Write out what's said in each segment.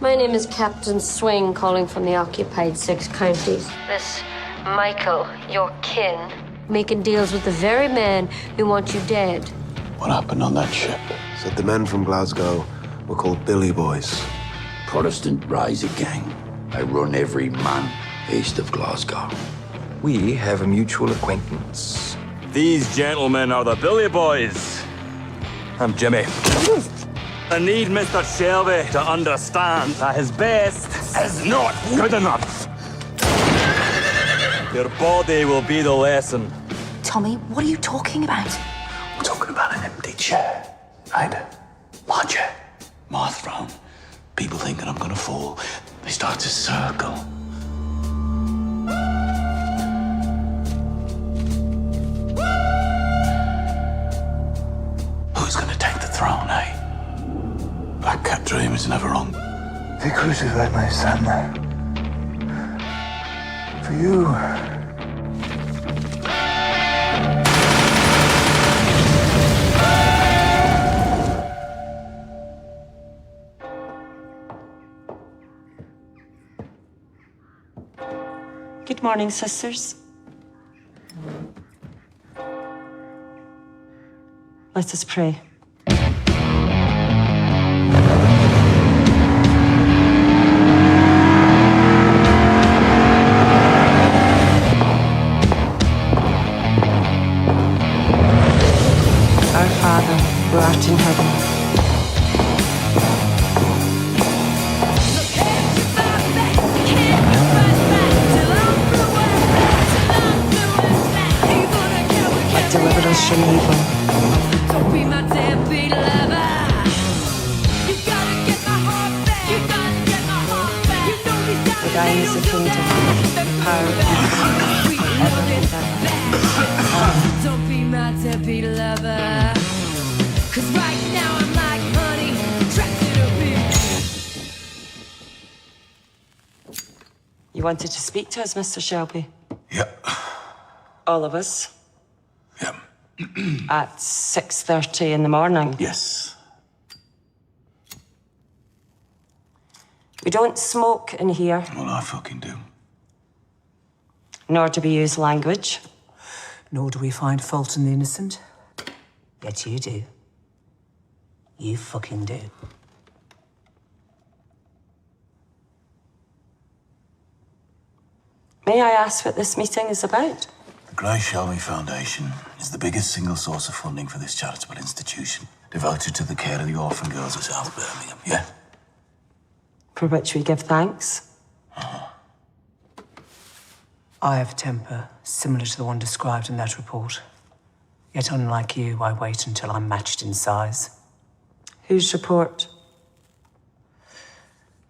My name is Captain Swing, calling from the occupied 6 counties. This Michael, your kin, making deals with the very men who want you dead. What happened on that ship? Said the men from Glasgow were called Billy Boys. Protestant rising gang. They run every man east of Glasgow. We have a mutual acquaintance. These gentlemen are the Billy Boys. I'm Jimmy. I need Mr. Shelby to understand that his best is not good enough. Your body will be the lesson. Tommy, what are you talking about? We're talking about an empty chair, right? My chair, my throne. People thinking I'm gonna fall. They start to circle. Who's gonna take the throne, eh? Black Cat Dream is never wrong. They crucified my son. For you. Good morning, sisters. Let us pray. Our Father, who art in heaven, deliver us from evil. Don't be my deadbeat lover. You gotta get my heart back. You gotta get my heart back. You know these times For thine is the kingdom, the power, ever and ever. Don't be my deadbeat lover. 'Cause right now I'm like honey, trapped in a bee. You wanted to speak to us, Mr. Shelby? Yeah. All of us? Yeah. At 6:30 in the morning? Yes. We don't smoke in here, Well, I fucking do. nor do we use language. Nor do we find fault in the innocent. Yet you do. You fucking do. May I ask what this meeting is about? The Grace Shelby Foundation is the biggest single source of funding for this charitable institution, devoted to the care of the orphan girls of South Birmingham, yeah? For which we give thanks. I have a temper similar to the one described in that report. Yet unlike you, I wait until I'm matched in size. Whose report?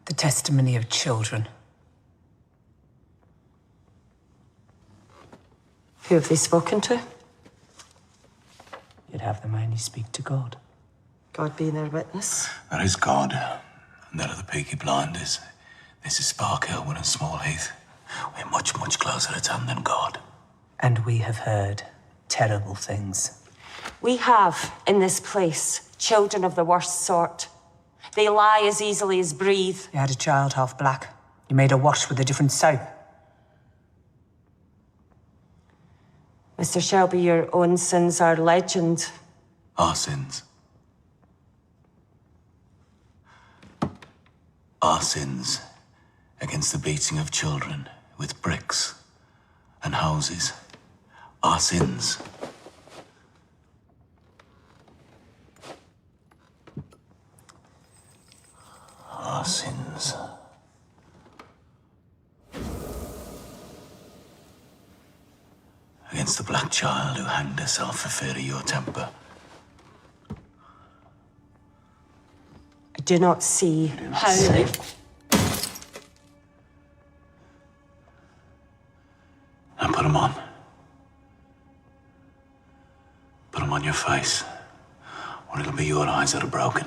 The testimony of children. Who have they spoken to? You'd have them only speak to God. God being their witness. That is God, and that are the Peaky Blinders. This is Spark Hill and Small Heath. We're much, much closer at hand than God. And we have heard terrible things. We have, in this place, children of the worst sort. They lie as easily as breathe. You had a child half black. You made her wash with a different soap. Mr. Shelby, your own sins are legend. Our sins. Our sins against the beating of children with bricks and houses. Our sins. Our sins. Against the black child who hanged herself for fear of your temper. I do not see how they... And put them on. Put them on your face, or it'll be your eyes that are broken.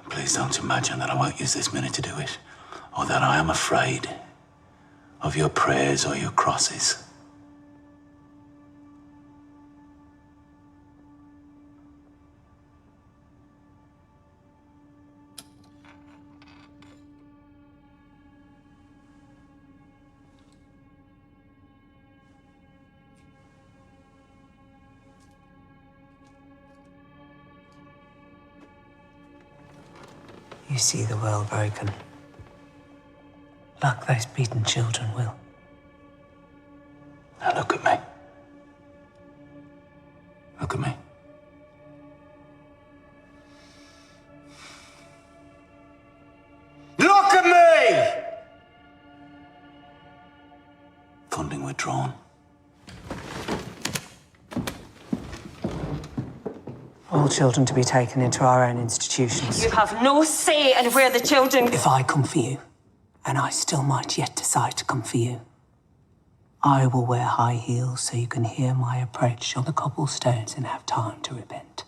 Please don't imagine that I won't use this minute to do it, or that I am afraid of your prayers or your crosses. You see the world broken. Like those beaten children will. Now look at me. Look at me. Look at me! Funding withdrawn. All children to be taken into our own institutions. You have no say in where the children... If I come for you, and I still might yet decide to come for you, I will wear high heels so you can hear my approach on the cobblestones and have time to repent.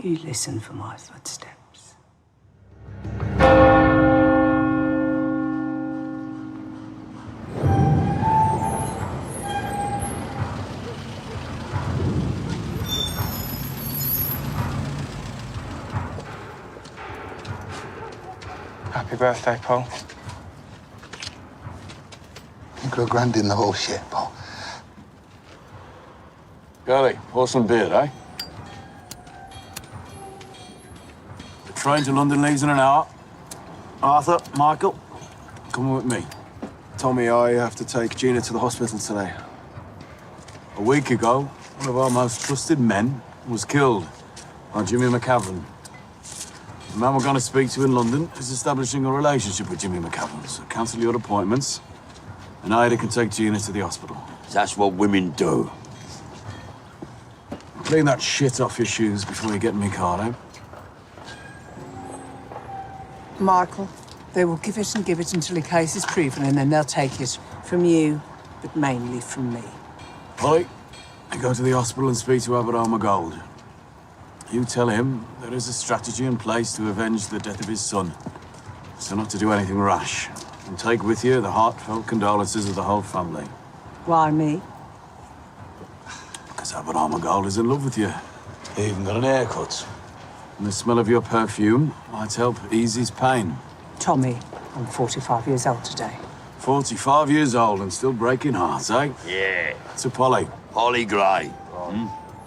You listen for my footsteps. Happy birthday, Paul. Think we're grand in the whole shit, Paul. Girlie, pour some beer, eh? The train to London leaves in an hour. Arthur, Michael, come with me. Tommy, I have to take Gina to the hospital today. A week ago, one of our most trusted men was killed by Jimmy McCavern. The man we're going to speak to in London is establishing a relationship with Jimmy McCavern, so cancel your appointments, and Ida can take Gina to the hospital. That's what women do. Clean that shit off your shoes before you get in my car, eh? Michael, they will give it until a case is proven, and then they'll take it from you, but mainly from me. Polly, go to the hospital and speak to Abraham Gold. You tell him there is a strategy in place to avenge the death of his son, so not to do anything rash. And take with you the heartfelt condolences of the whole family. Why me? Because Abraham Gold is in love with you. He even got an haircut. And the smell of your perfume might help ease his pain. Tommy, I'm 45 years old today. 45 years old and still breaking hearts, eh? Yeah. To Polly. Polly Gray.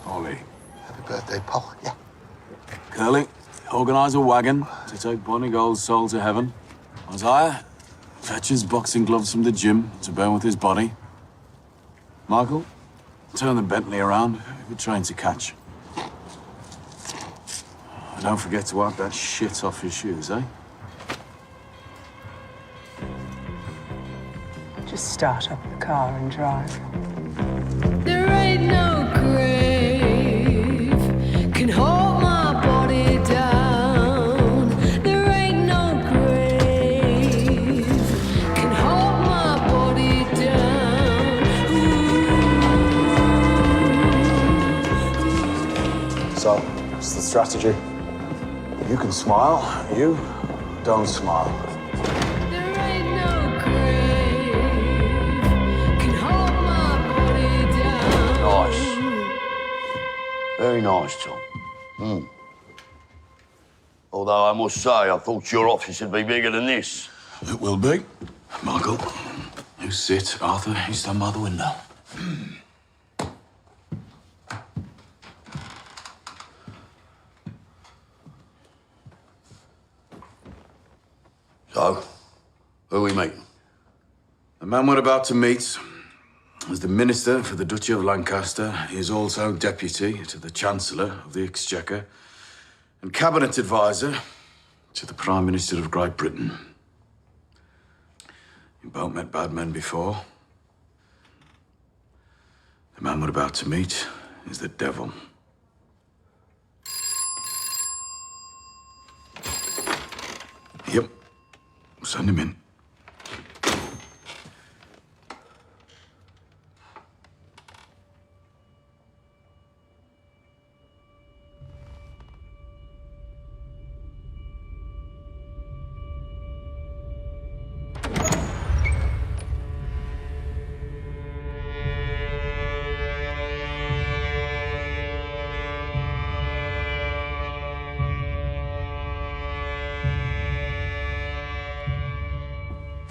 Polly. Happy birthday, Paul. Yeah. Curly, organise a wagon to take Bonnie Gold's soul to heaven. Isaiah, fetch his boxing gloves from the gym to burn with his body. Michael, turn the Bentley around. We've a train to catch. And don't forget to wipe that shit off your shoes, eh? Just start up the car and drive. There ain't no grave can hold my body down. There ain't no grave can hold my body down. So, what's the strategy? You can smile. You don't smile. There ain't no grave can hold my body down. Nice. Very nice, Tom. Although I must say, I thought your office would be bigger than this. It will be. Michael, you sit. Arthur, you stand by the window. So, who are we meeting? The man we're about to meet is the Minister for the Duchy of Lancaster. He is also Deputy to the Chancellor of the Exchequer and Cabinet Advisor to the Prime Minister of Great Britain. You both met bad men before. The man we're about to meet is the devil. Yep. Send him in.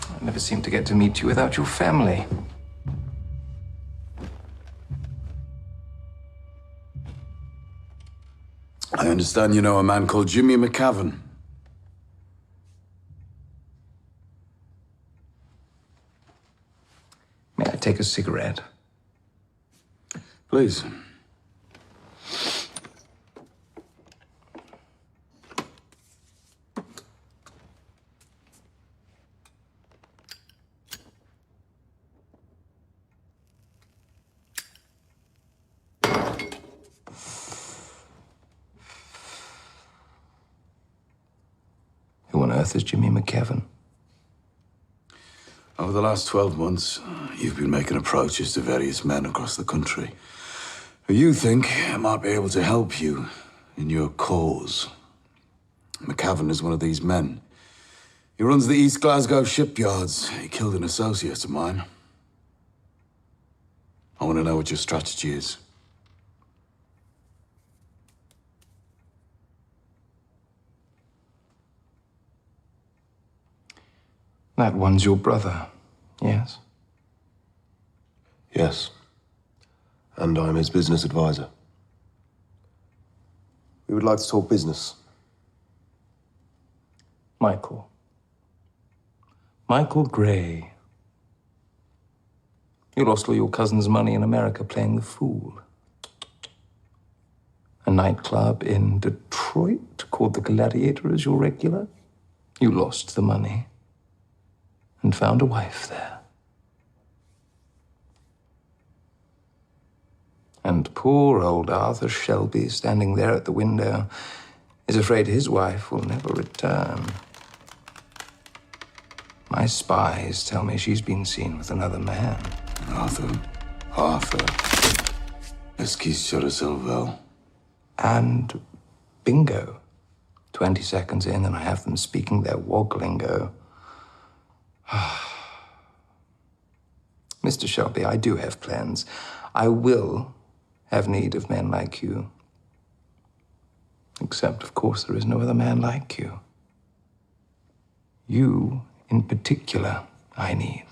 I never seem to get to meet you without your family. I understand you know a man called Jimmy McCavan. May I take a cigarette? Please. Who on earth is Jimmy McCavan? Over the last 12 months, you've been making approaches to various men across the country who you think might be able to help you in your cause. McCavan is one of these men. He runs the East Glasgow shipyards. He killed an associate of mine. I want to know what your strategy is. That one's your brother, yes? Yes. And I'm his business advisor. We would like to talk business. Michael. Michael Gray. You lost all your cousin's money in America playing the fool. A nightclub in Detroit called the Gladiator is your regular. You lost the money and found a wife there. And poor old Arthur Shelby, standing there at the window, is afraid his wife will never return. My spies tell me she's been seen with another man. Arthur. Est-ce qu'il sera Silvel? And bingo. 20 seconds in and I have them speaking their wog lingo. Mr. Shelby, I do have plans. I will have need of men like you. Except, of course, there is no other man like you. You, in particular, I need.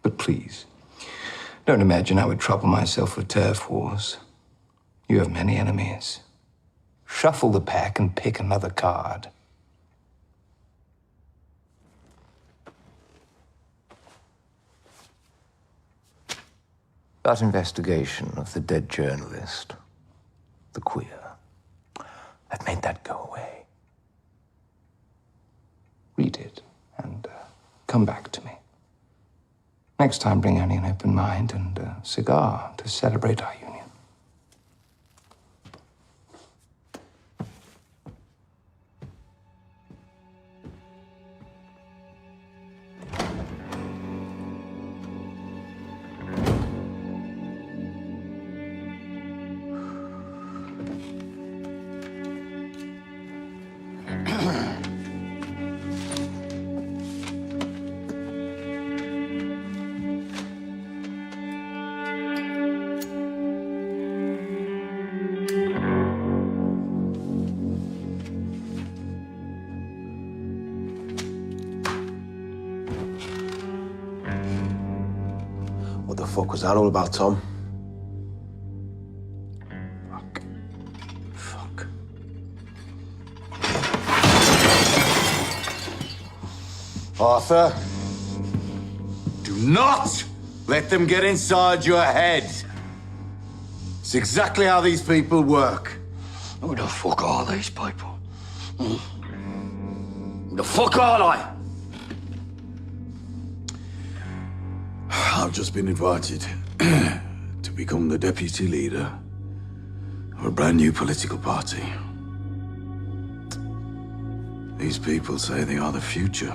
But please, don't imagine I would trouble myself with turf wars. You have many enemies. Shuffle the pack and pick another card. That investigation of the dead journalist, the queer, I've made that go away. Read it and come back to me. Next time, bring only an open mind and a cigar to celebrate our union. What the fuck was that all about, Tom? Fuck. Arthur, do not let them get inside your head. It's exactly how these people work. Who the fuck are these people? Who the fuck are they? I've just been invited to become the deputy leader of a brand new political party. These people say they are the future.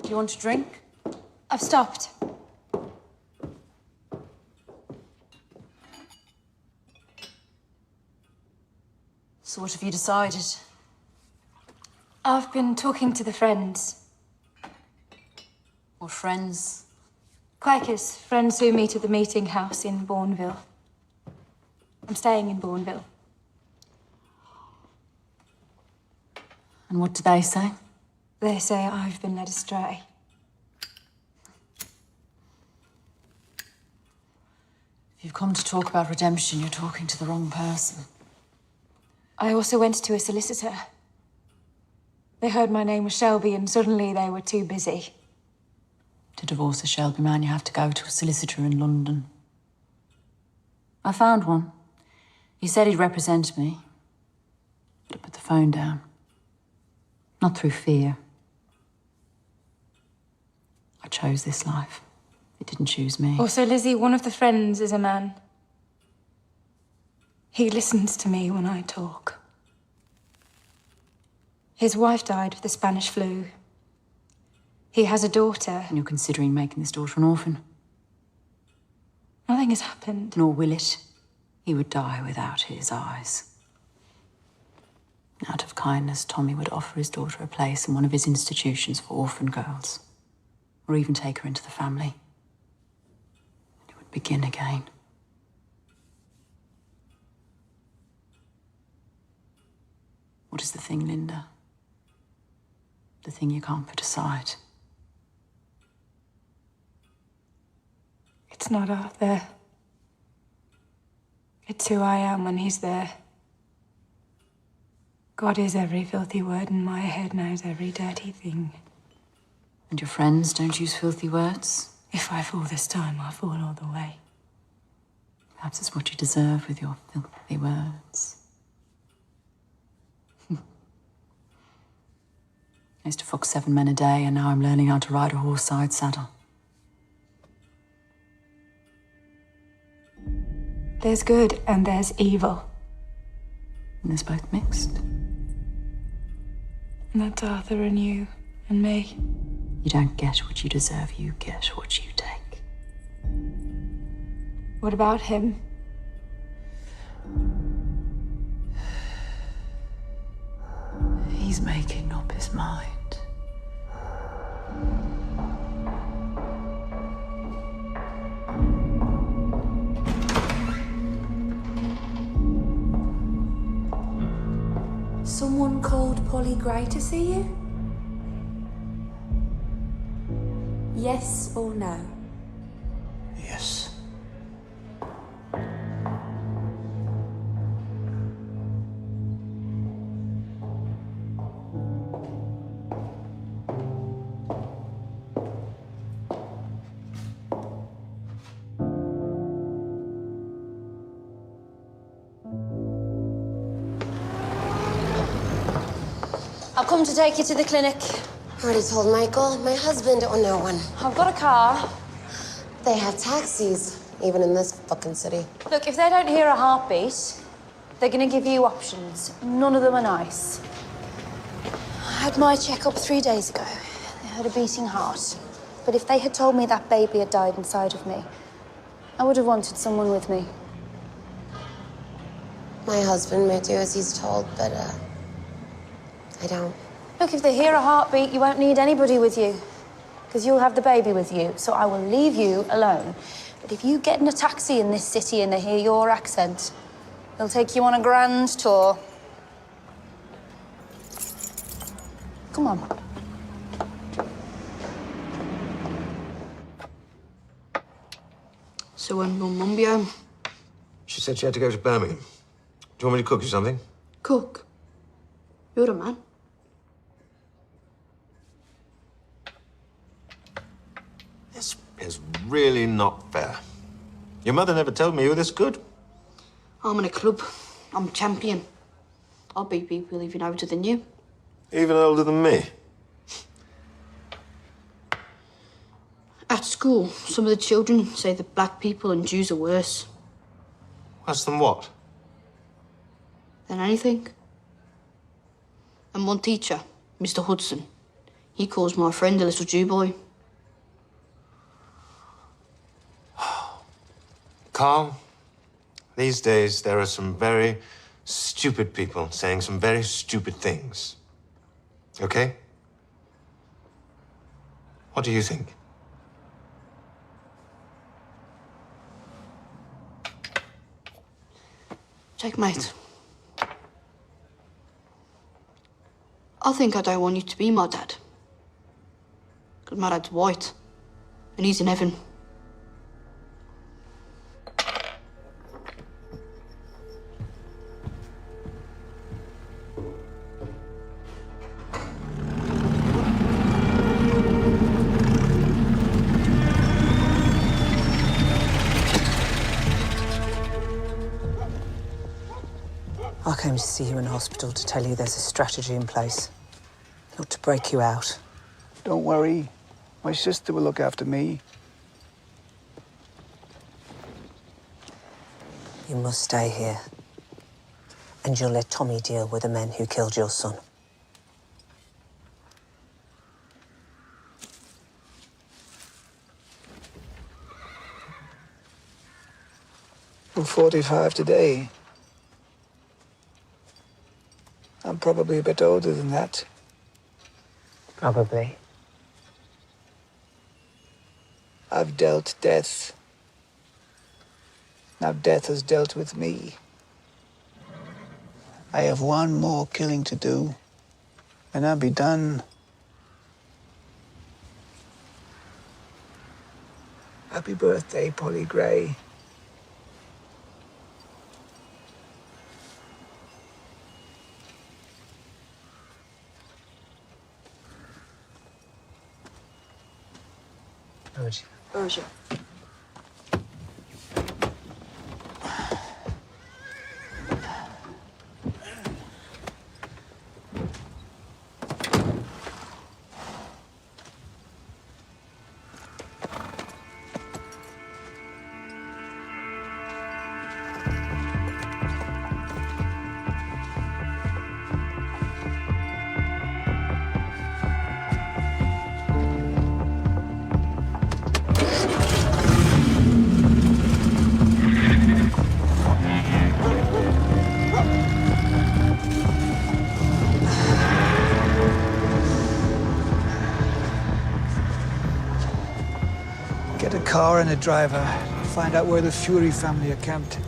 Do you want a drink? I've stopped. So what have you decided? I've been talking to the friends. What friends? Quakers, friends who meet at the meeting house in Bourneville. I'm staying in Bourneville. And what do they say? They say I've been led astray. If you've come to talk about redemption, you're talking to the wrong person. I also went to a solicitor. They heard my name was Shelby and suddenly they were too busy. To divorce a Shelby man, you have to go to a solicitor in London. I found one. He said he'd represent me. But I put the phone down. Not through fear. I chose this life. It didn't choose me. Also, Lizzie, one of the friends is a man. He listens to me when I talk. His wife died of the Spanish flu. He has a daughter. And you're considering making this daughter an orphan? Nothing has happened. Nor will it. He would die without his eyes. Out of kindness, Tommy would offer his daughter a place in one of his institutions for orphan girls. Or even take her into the family. And it would begin again. What is the thing, Linda? The thing you can't put aside. It's not out there. It's who I am when he's there. God is every filthy word and my head knows every dirty thing. And your friends don't use filthy words? If I fall this time, I'll fall all the way. Perhaps it's what you deserve with your filthy words. I used to fuck 7 men a day, and now I'm learning how to ride a horse-side saddle. There's good and there's evil. And there's both mixed. And that's Arthur and you and me. You don't get what you deserve, you get what you take. What about him? He's making up his mind. Someone called Polly Gray to see you? Yes or no? Yes. I'll come to take you to the clinic. I already told Michael, my husband, or no one. I've got a car. They have taxis, even in this fucking city. Look, if they don't hear a heartbeat, they're gonna give you options. None of them are nice. I had my checkup 3 days ago. They had a beating heart. But if they had told me that baby had died inside of me, I would have wanted someone with me. My husband might do as he's told, but, I don't. Look, if they hear a heartbeat, you won't need anybody with you. Because you'll have the baby with you, so I will leave you alone. But if you get in a taxi in this city and they hear your accent, they'll take you on a grand tour. Come on. So when will Mum be home? She said she had to go to Birmingham. Do you want me to cook you something? Cook? You're a man. This is really not fair. Your mother never told me you were this good. I'm in a club. I'm champion. I'll beat people even older than you. Even older than me. At school, some of the children say that black people and Jews are worse. Worse than what? Than anything. And one teacher, Mr. Hudson, he calls my friend a little Jew boy. Carl, these days there are some very stupid people saying some very stupid things. Okay? What do you think? Checkmate. I think I don't want you to be my dad. Because my dad's white, and he's in heaven. I came to see you in hospital to tell you there's a strategy in place. Not to break you out. Don't worry. My sister will look after me. You must stay here. And you'll let Tommy deal with the men who killed your son. I'm 45 today. I'm probably a bit older than that. Probably. I've dealt death. Now death has dealt with me. I have one more killing to do, and I'll be done. Happy birthday, Polly Gray. Roger. Get a car and a driver. Find out where the Fury family are camped.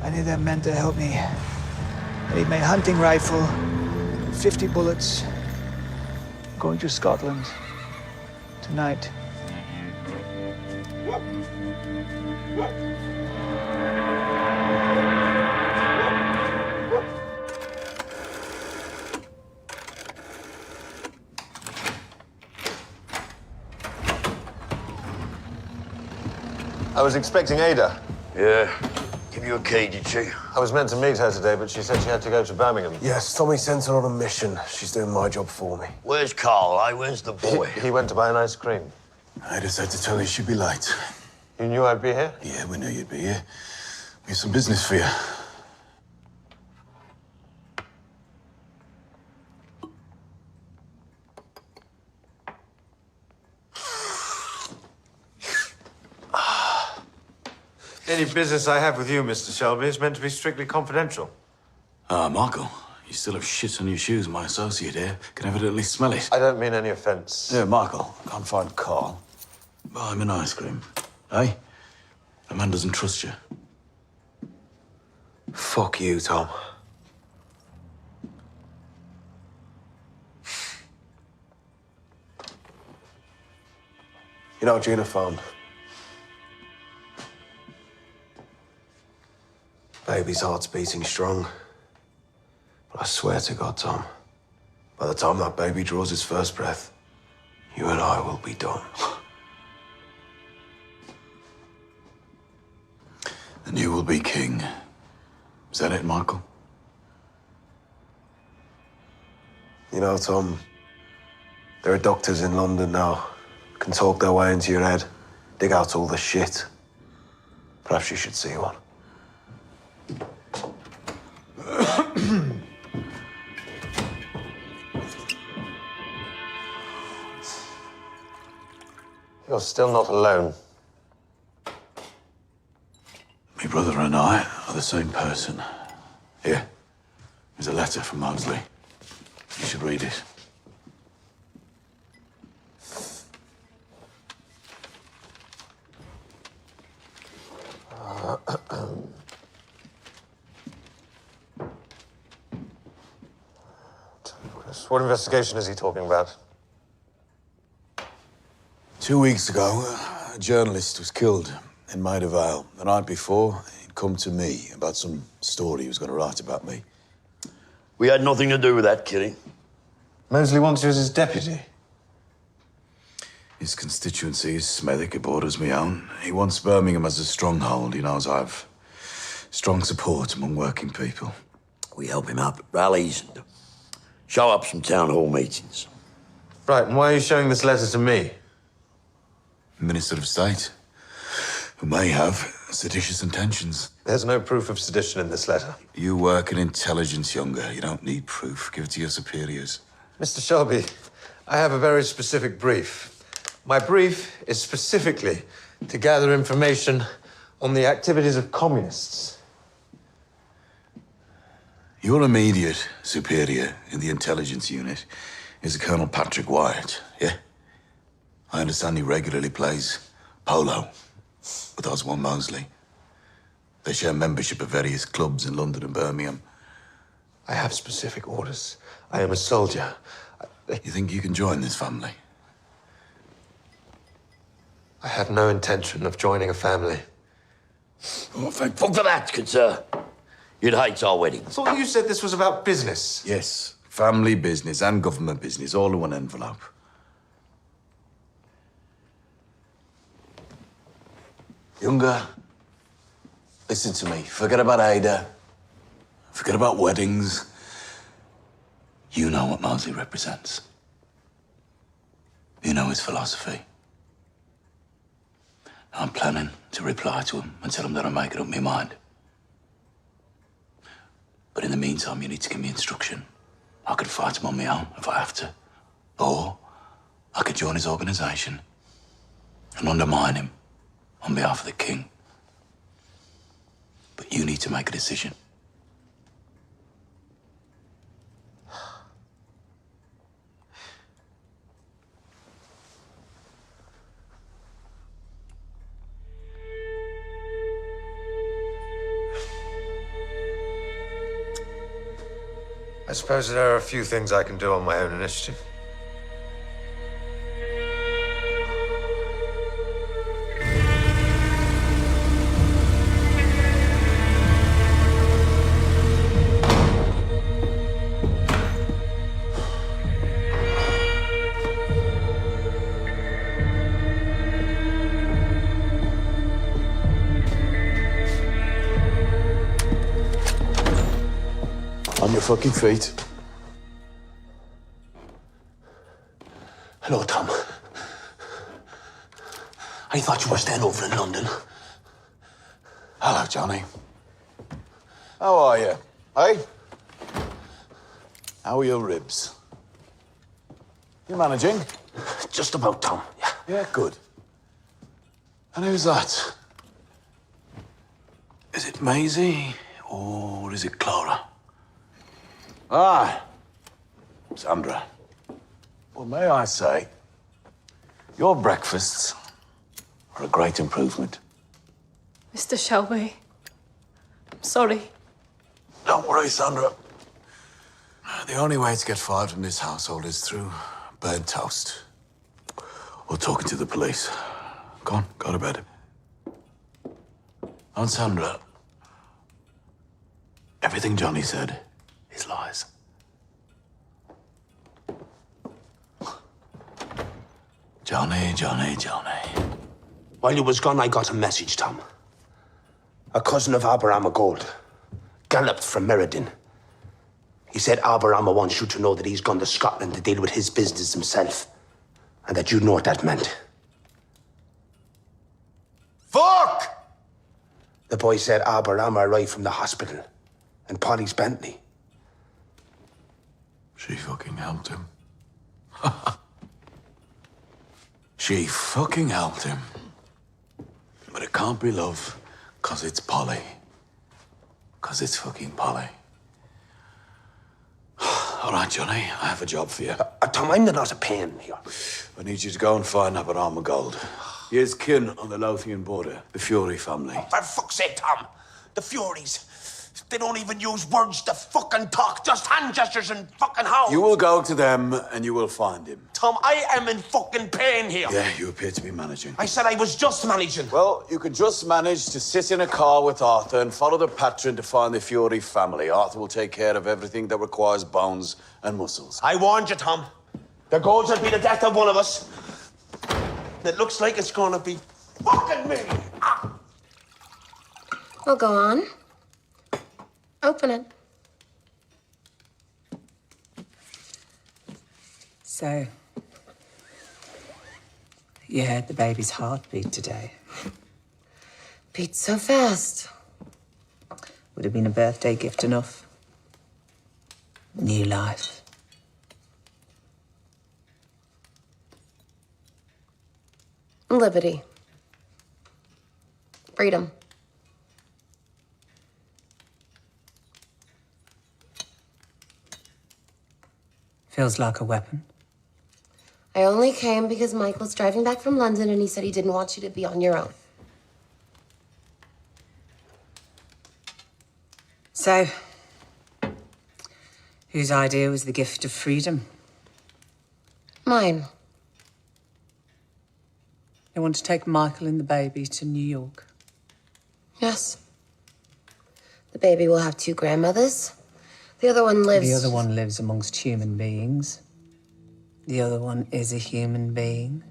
I need their men to help me. I need my hunting rifle, 50 bullets. I'm going to Scotland tonight. I was expecting Ada. Yeah. Give you a key, did she? I was meant to meet her today, but she said she had to go to Birmingham. Yes, Tommy sent her on a mission. She's doing my job for me. Where's Carl, eh? Where's the boy? He went to buy an ice cream. I just had to tell you she'd be late. You knew I'd be here? Yeah, we knew you'd be here. We have some business for you. Any business I have with you, Mr. Shelby, is meant to be strictly confidential. Michael, you still have shit on your shoes. My associate here can evidently smell it. I don't mean any offense. Yeah, Michael, can't find Carl. Buy him an ice cream. Eh? The man doesn't trust you. Fuck you, Tom. You know, Gina phoned. Baby's heart's beating strong. But I swear to God, Tom, by the time that baby draws its first breath, you and I will be done. And you will be king. Is that it, Michael? You know, Tom, there are doctors in London now who can talk their way into your head, dig out all the shit. Perhaps you should see one. You're still not alone. My brother and I are the same person. Here, there's a letter from Mosley. You should read it. What investigation is he talking about? 2 weeks ago, a journalist was killed in Maida Vale. The night before, he'd come to me about some story he was going to write about me. We had nothing to do with that, Kitty. Mosley wants you as his deputy. His constituency is Smethwick, it borders me own. He wants Birmingham as a stronghold. He knows I've strong support among working people. We help him out at rallies and show up some town hall meetings. Right, and why are you showing this letter to me? Minister of State, who may have seditious intentions. There's no proof of sedition in this letter. You work in intelligence, Younger. You don't need proof. Give it to your superiors. Mr. Shelby, I have a very specific brief. My brief is specifically to gather information on the activities of communists. Your immediate superior in the intelligence unit is a Colonel Patrick Wyatt, yeah? I understand he regularly plays polo with Oswald Mosley. They share membership at various clubs in London and Birmingham. I have specific orders. I am a soldier. You think you can join this family? I have no intention of joining a family. Oh, thank fuck for that, good sir. You'd hate our wedding. I thought you said this was about business. Yes, family business and government business, all in one envelope. Younger, listen to me. Forget about Ada. Forget about weddings. You know what Mosley represents. You know his philosophy. I'm planning to reply to him and tell him that I make it up my mind. But in the meantime, you need to give me instruction. I could fight him on my own if I have to. Or I could join his organisation and undermine him on behalf of the king. But you need to make a decision. I suppose there are a few things I can do on my own initiative. On your fucking feet. Hello, Tom. I thought you were staying over in London. Hello, Johnny. How are you? Hey? How are your ribs? You managing? Just about, Tom. Yeah. Yeah, good. And who's that? Is it Maisie or is it Clara? Ah, Sandra. Well, may I say, your breakfasts are a great improvement. Mr. Shelby, I'm sorry. Don't worry, Sandra. The only way to get fired from this household is through burnt toast or talking to the police. Go on, go to bed. And Sandra, everything Johnny said is lies. Johnny, Johnny, Johnny. While you was gone, I got a message, Tom. A cousin of Aberama Gold galloped from Meriden. He said Aberama wants you to know that he's gone to Scotland to deal with his business himself, and that you know what that meant. Fuck! The boy said Aberama arrived from the hospital, and Polly's Bentley. She fucking helped him. She fucking helped him. But it can't be love, 'cause it's Polly. 'Cause it's fucking Polly. All right, Johnny, I have a job for you. Tom, I'm not a pain here. I need you to go and find Aberama Gold. He has kin on the Lothian border, the Fury family. For fuck's sake, Tom. The Furies. They don't even use words to fucking talk, just hand gestures and fucking howls. You will go to them and you will find him. Tom, I am in fucking pain here. Yeah, you appear to be managing. I said I was just managing. Well, you can just manage to sit in a car with Arthur and follow the patron to find the Fury family. Arthur will take care of everything that requires bones and muscles. I warned you, Tom. The goals would be the death of one of us. It looks like it's gonna be fucking me. Ah. Well, go on. Open it. So, you heard the baby's heartbeat today. Beat so fast. Would have been a birthday gift enough. New life. Liberty. Freedom. Feels like a weapon. I only came because Mike was driving back from London and he said he didn't want you to be on your own. So, whose idea was the gift of freedom? Mine. They want to take Michael and the baby to New York. Yes. The baby will have 2 grandmothers. The other one lives... The other one lives amongst human beings. The other one is a human being.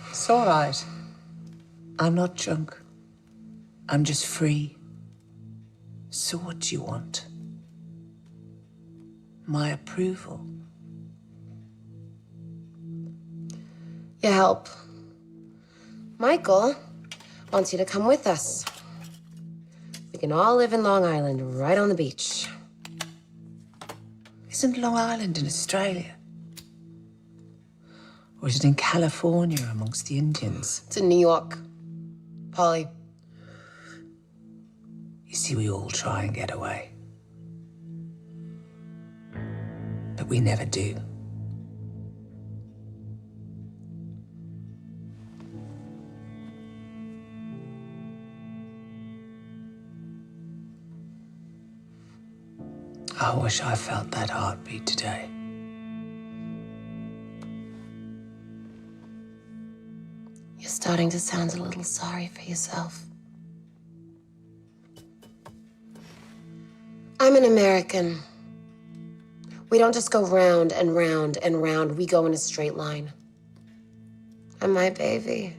It's all right. I'm not drunk. I'm just free. So what do you want? My approval? Your help. Michael wants you to come with us. We can all live in Long Island, right on the beach. Isn't Long Island in Australia? Or is it in California amongst the Indians? It's in New York. Polly. You see, we all try and get away. But we never do. I wish I felt that heartbeat today. You're starting to sound a little sorry for yourself. I'm an American. We don't just go round and round and round. We go in a straight line. And my baby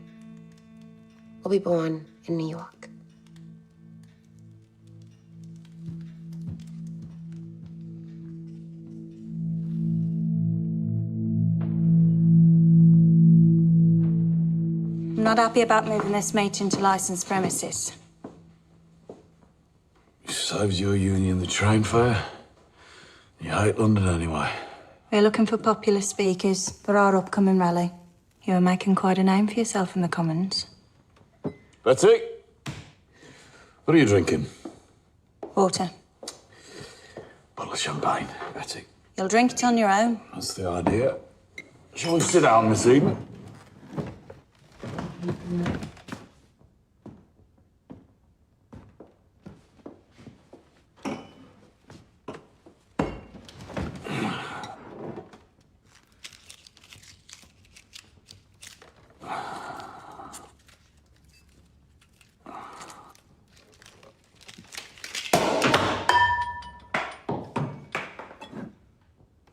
will be born in New York. I'm not happy about moving this mate into licensed premises. Saves your union the train fare. You hate London anyway. We're looking for popular speakers for our upcoming rally. You are making quite a name for yourself in the Commons. Betsy, what are you drinking? Water. Bottle of champagne, Betsy. You'll drink it on your own. That's the idea. Shall we sit down, Miss Eden?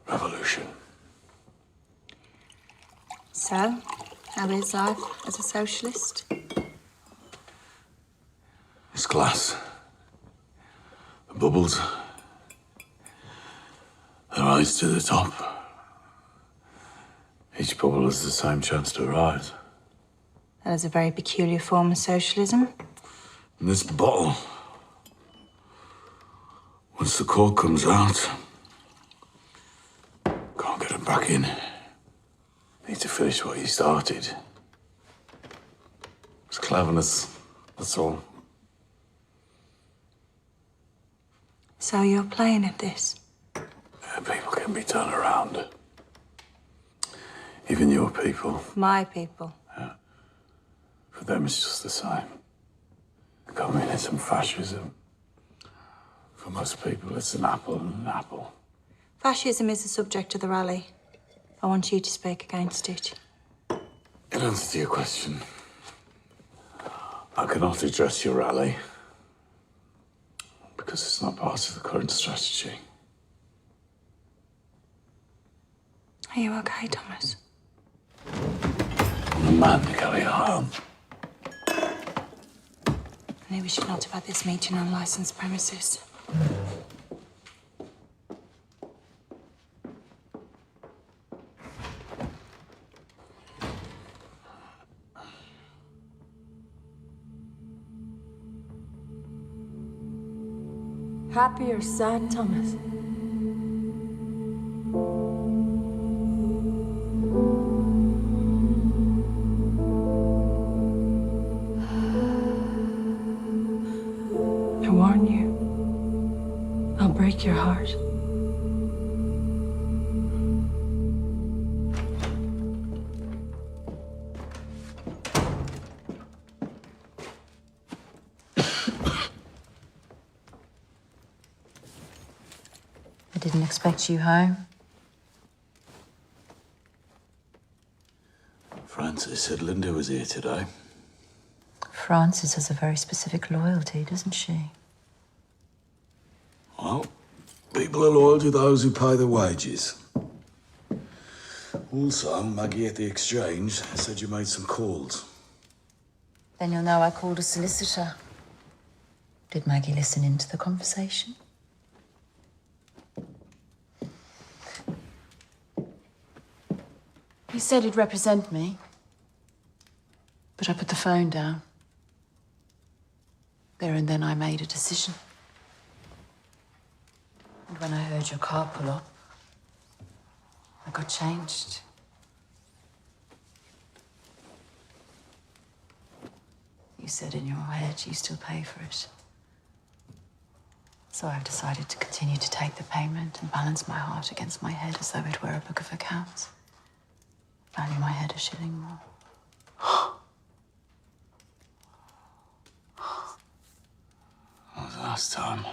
Revolution. So, how is life as a socialist? It's glass. The bubbles. The rise to the top. Each bubble has the same chance to rise. That is a very peculiar form of socialism. And this bottle, once the cork comes out, can't get it back in. Need to finish what you started. It's cleverness, that's all. So you're playing at this? People can be turned around. Even your people. My people. For them, it's just the same. Communism, fascism, For most people, it's an apple and an apple. Fascism is the subject of the rally. I want you to speak against it. In answer to your question, I cannot address your rally because it's not part of the current strategy. Are you okay, Thomas? I'm the man to carry you home. Maybe we should not have had this meeting on licensed premises. Happy or sad, Thomas? I warn you, I'll break your heart. I didn't expect you home. Francis said Linda was here today. Frances has a very specific loyalty, doesn't she? Well, people are loyal to those who pay their wages. Also, Maggie at the exchange said you made some calls. Then you'll know I called a solicitor. Did Maggie listen into the conversation? He said he'd represent me, but I put the phone down. There and then I made a decision. And when I heard your car pull up, I got changed. You said in your head you still pay for it. So I've decided to continue to take the payment and balance my heart against my head as though it were a book of accounts. Value my head a shilling more. That was the last time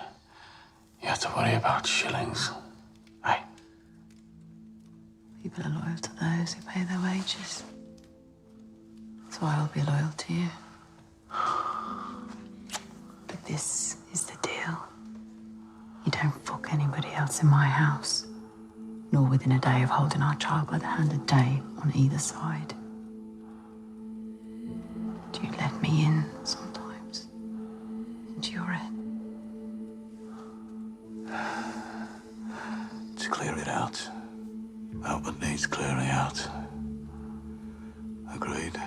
you had to worry about shillings. Hey? People are loyal to those who pay their wages. So I will be loyal to you. But this is the deal. You don't fuck anybody else in my house, nor within a day of holding our child by the hand, a day on either side. Do you let me in sometimes into your head? To clear it out. Out what needs clearing out. Agreed.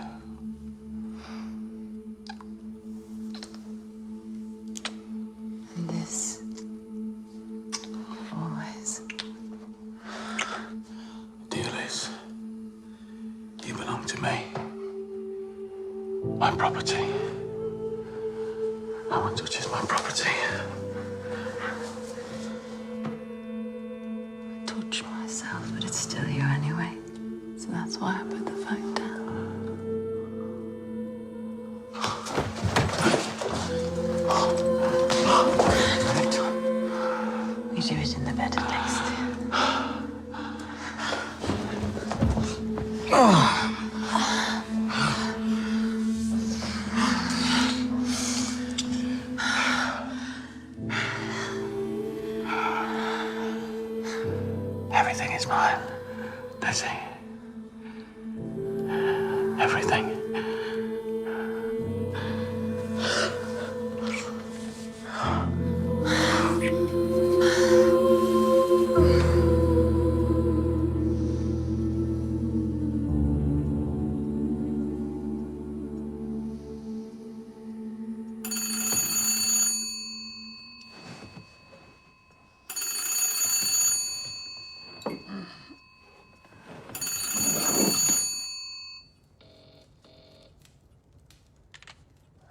And this always. Deal is, you belong to me. My property. No one touches my property. I touch myself, but it's still you anyway. So that's why I put the phone down. No, Tom. We do it in the bed at least. Everything is mine, Desi. Everything.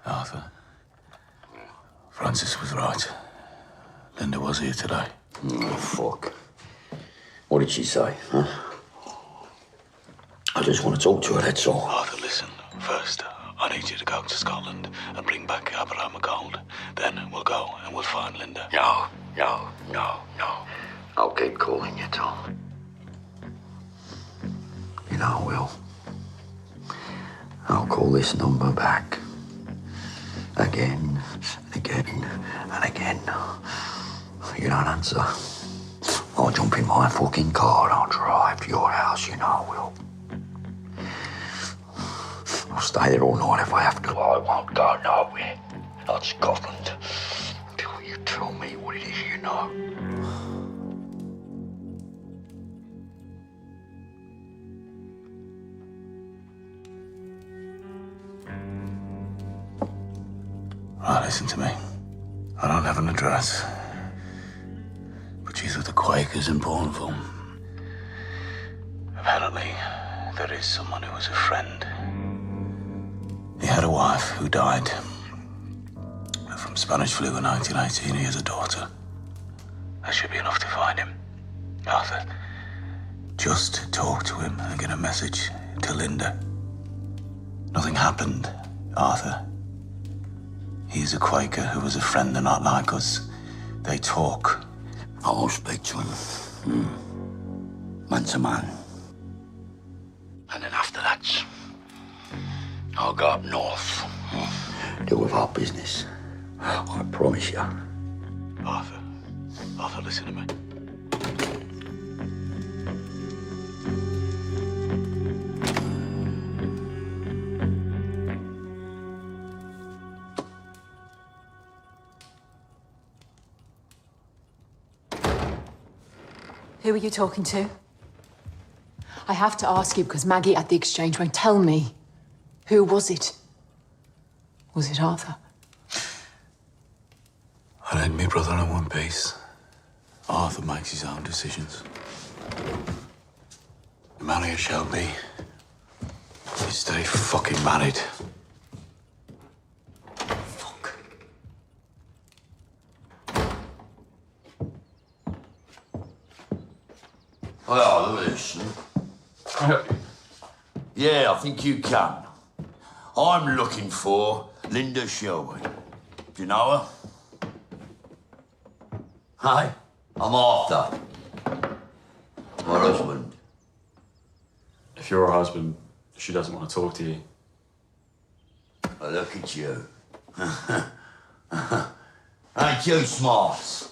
Arthur. Francis was right. Linda was here today. Oh, fuck. What did she say, huh? I just want to talk to her, that's all. Arthur, listen. First, I need you to go to Scotland and bring back Abraham Gold. Then we'll go and we'll find Linda. No. No. I'll keep calling you, Tom. You know I will. I'll call this number back. Again, and again, and again. You don't answer. I'll jump in my fucking car and I'll drive to your house, you know I will. I'll stay there all night if I have to. I won't go nowhere. Not Scotland. Until you tell me what it is you know. Right, listen to me. I don't have an address. But she's with the Quakers in Bourneville. Apparently, there is someone who was a friend. He had a wife who died from Spanish flu in 1918. He has a daughter. That should be enough to find him. Arthur, just talk to him and get a message to Linda. Nothing happened, Arthur. He's a Quaker who was a friend. They're not like us. They talk. I'll speak to him. Man to man. And then after that, I'll go up north. Deal with our business. I promise you. Arthur, listen to me. Who were you talking to? I have to ask you because Maggie at the exchange won't tell me. Who was it? Was it Arthur? I need me brother in one piece. Arthur makes his own decisions. The man here shall be. You stay fucking married. Oh, look at this. Yeah, I think you can. I'm looking for Linda Shelby. Do you know her? Hey, I'm Arthur. My husband. If you're her husband, she doesn't want to talk to you. Oh, look at you. Ain't you smart?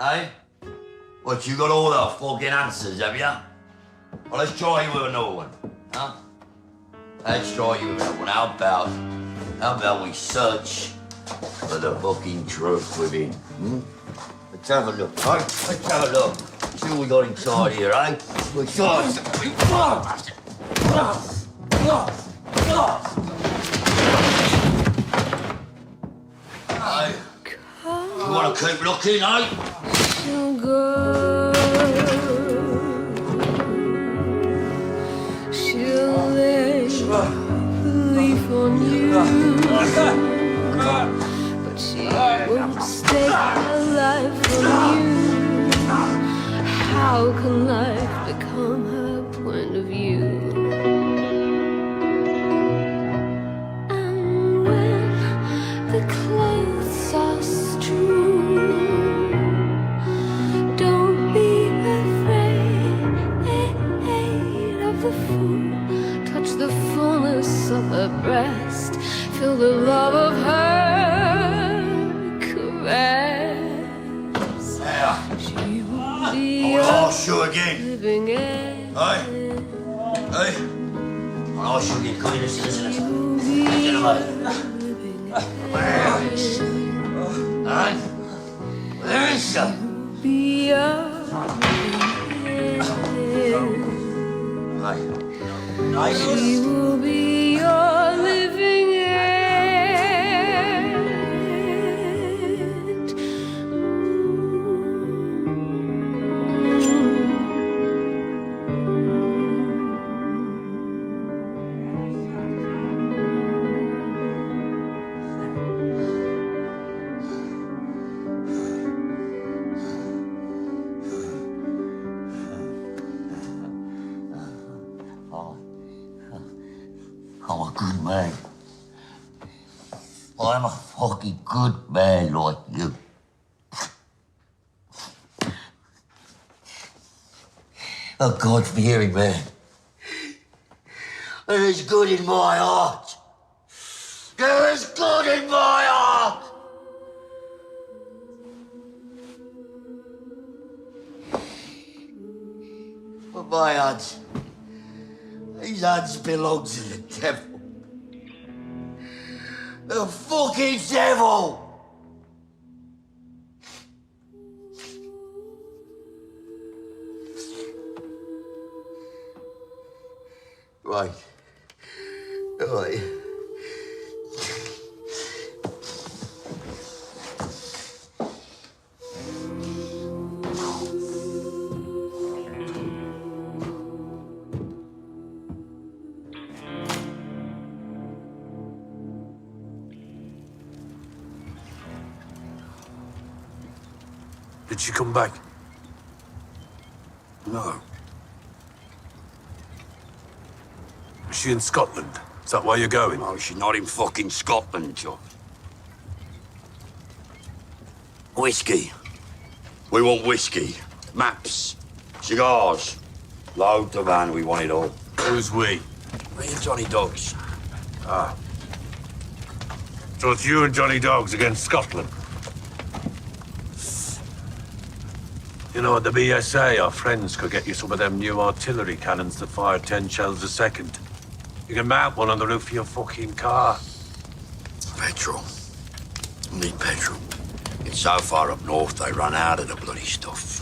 Eh? What, you got all the fucking answers, have you? Well, let's try you with another one, huh? Let's try you with another one. How about we search for the fucking truth within, Let's have a look, right? Let's have a look. See what we got inside here, eh? Let's go. Hey, you want to keep looking, eh? She'll lay belief on you, but she won't stake her life on you. How can life become her point of view? And when the clothes are strewn, don't be afraid of the fool. Touch the fullness of her breast, feel the love of her caress. She will be I'll ask you again. living end. Hey? Hey? I'll ask you again. Come here, listen. Hey? Listen. Be a she will be your living end. I'm a good man. I'm a fucking good man like you. A God-fearing man. There is good in my heart. There is good in my heart. But my hands, these hands belong to the devil. The fucking devil! Right. Right. Did she come back? No. Is she in Scotland? Is that why you're going? No, she's not in fucking Scotland, John. Whiskey. We want whiskey. Maps. Cigars. Load the van, we want it all. Who's we? Me and Johnny Dogs. Ah. So it's you and Johnny Dogs against Scotland? You know, at the BSA, our friends could get you some of them new artillery cannons that fire 10 shells a second. You can mount one on the roof of your fucking car. Petrol. Need petrol. It's so far up north, they run out of the bloody stuff.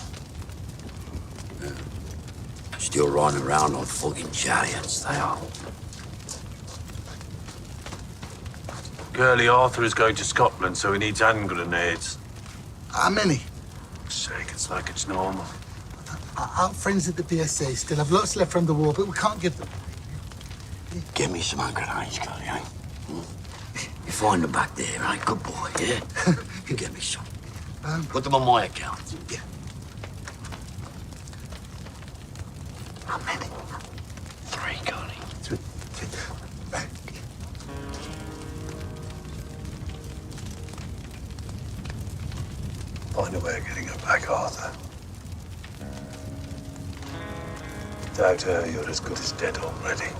Yeah. Still running around on fucking chariots, they are. Curly Arthur is going to Scotland, so he needs hand grenades. How many? Sake, it's like it's normal. Our friends at the BSA still have lots left from the war, but we can't give them. Give me some hand grenades, Curly, eh? You find them back there, eh? Good boy, yeah? You get me some. Put them on my account. Yeah. How many? 3, Curly. 3. Find a way of getting her back, Arthur. Without her, you're as good as dead already.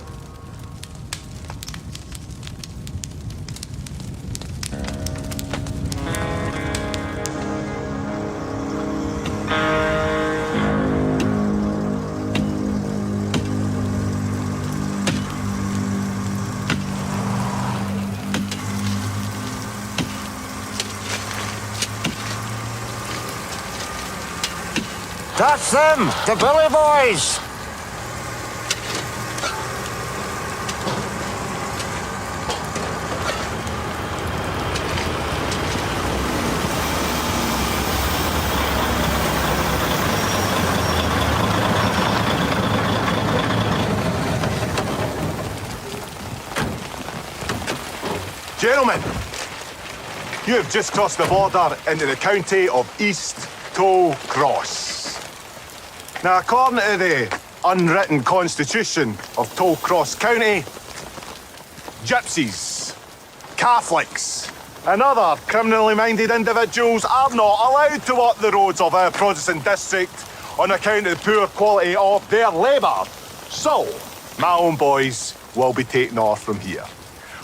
That's them, the Billy Boys! Gentlemen, you have just crossed the border into the county of East Toll Cross. Now, according to the unwritten constitution of Toll Cross County, gypsies, Catholics, and other criminally minded individuals are not allowed to walk the roads of our Protestant district on account of the poor quality of their labour. So, my own boys will be taken off from here.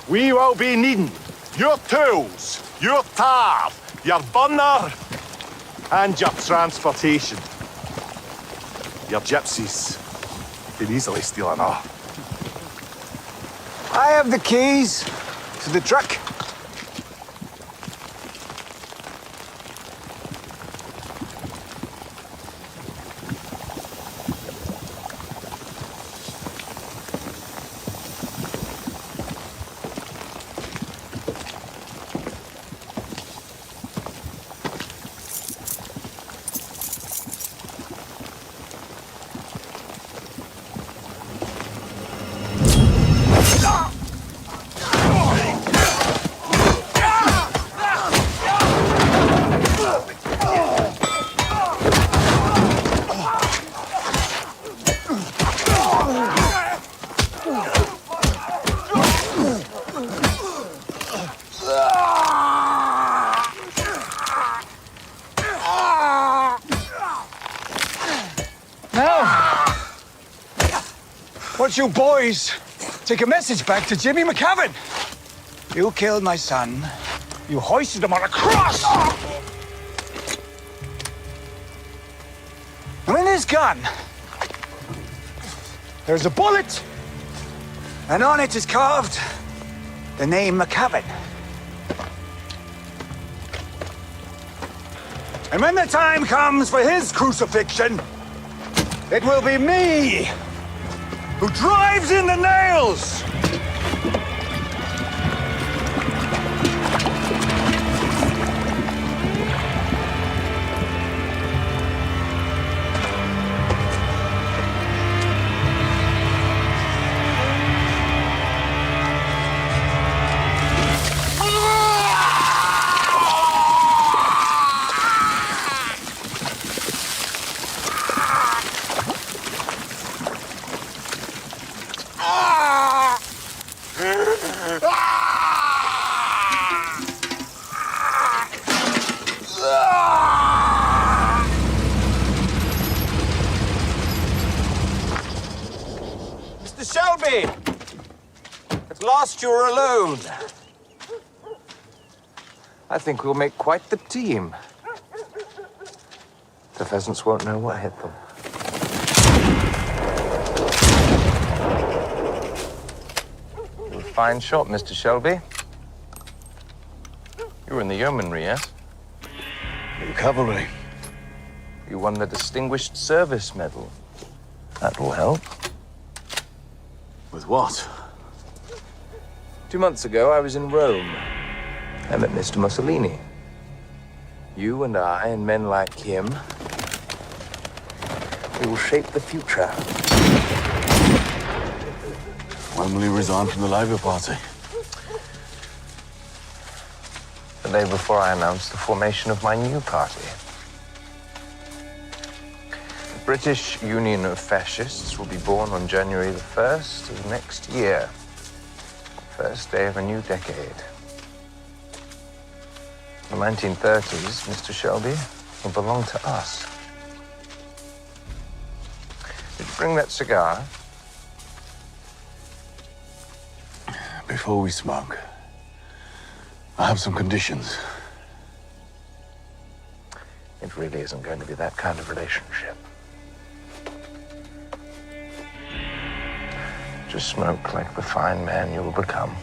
We will be needing your tools, your tar, your burner, and your transportation. Your gypsies can easily steal enough. I have the keys to the truck. want you boys take a message back to Jimmy McCavan. You killed my son. You hoisted him on a cross. And in his gun, there's a bullet, and on it is carved the name McCavan. And when the time comes for his crucifixion, it will be me who drives in the nails. Mr. Shelby! At last you're alone. I think we'll make quite the team. The pheasants won't know what hit them. You were a fine shot, Mr. Shelby. You were in the yeomanry, yes? The cavalry. You won the Distinguished Service Medal. That will help. With what? 2 months ago, I was in Rome. I met Mr. Mussolini. You and I, and men like him, we will shape the future. When will he resign from the Labour Party? The day before I announced the formation of my new party. The British Union of Fascists will be born on January the 1st of next year. First day of a new decade. The 1930s, Mr. Shelby, will belong to us. Did you bring that cigar? Before we smoke, I have some conditions. It really isn't going to be that kind of relationship. Just smoke like the fine man you will become.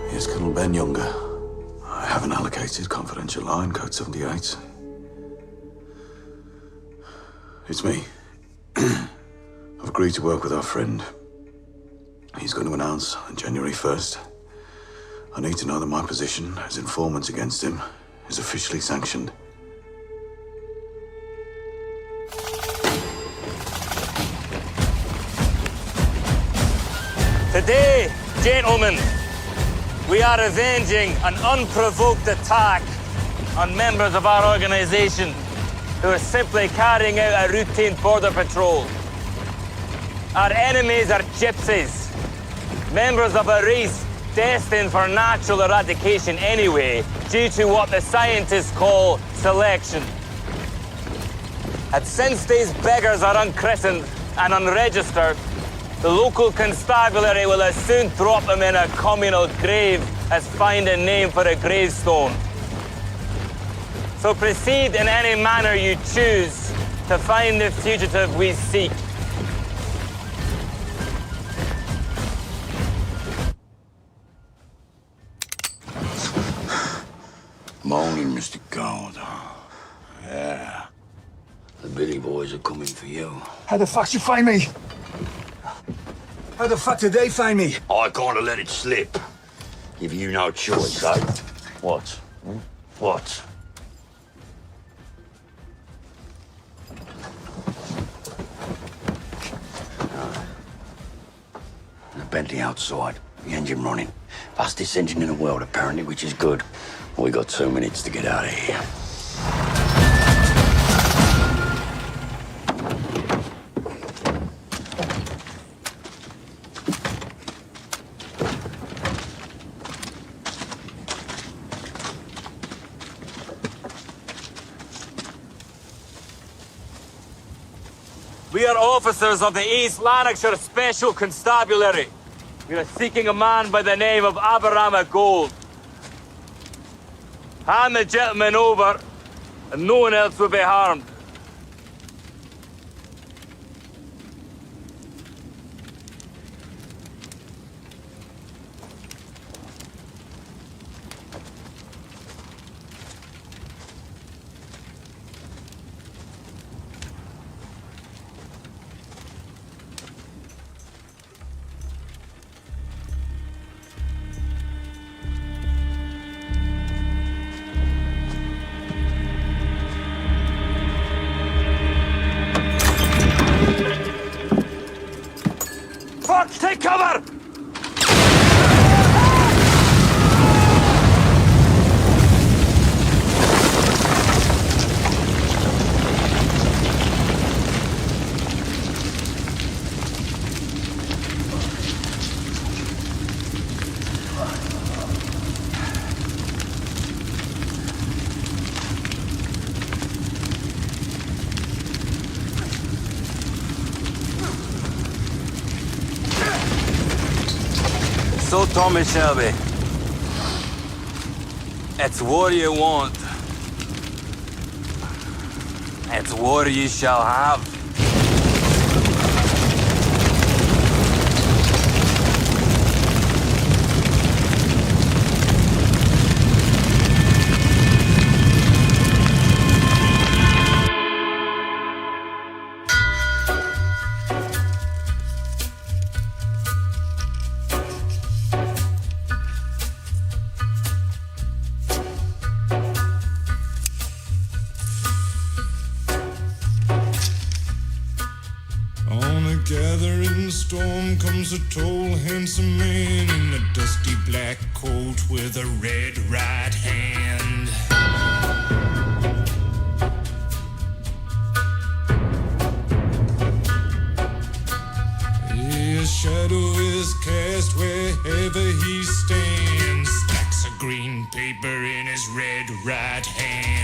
Here's Colonel Ben Younger. I have an allocated confidential line, code 78. It's me. I've agreed to work with our friend. He's going to announce on January 1st. I need to know that my position as informant against him is officially sanctioned. Today, gentlemen, we are avenging an unprovoked attack on members of our organization who are simply carrying out a routine border patrol. Our enemies are gypsies, members of a race destined for natural eradication anyway, due to what the scientists call selection. And since these beggars are unchristened and unregistered, the local constabulary will as soon drop them in a communal grave as find a name for a gravestone. So proceed in any manner you choose to find the fugitive we seek. Morning, Mr. Carter. Yeah. The Billy boys are coming for you. How the fuck did you find me? How the fuck did they find me? I can't have let it slip. Give you no choice, eh? What? What? The Bentley outside, the engine running. Fastest engine in the world, apparently, which is good. We got 2 minutes to get out of here. We are officers of the East Lanarkshire Special Constabulary. We are seeking a man by the name of Aberama Gold. Hand the gentleman over, and no one else will be harmed. Fuck! Take cover! So, Tommy Shelby, it's war you want. It's war you shall have. Gathering storm comes a tall, handsome man in a dusty black coat with a red right hand. His shadow is cast wherever he stands. Stacks of green paper in his red right hand.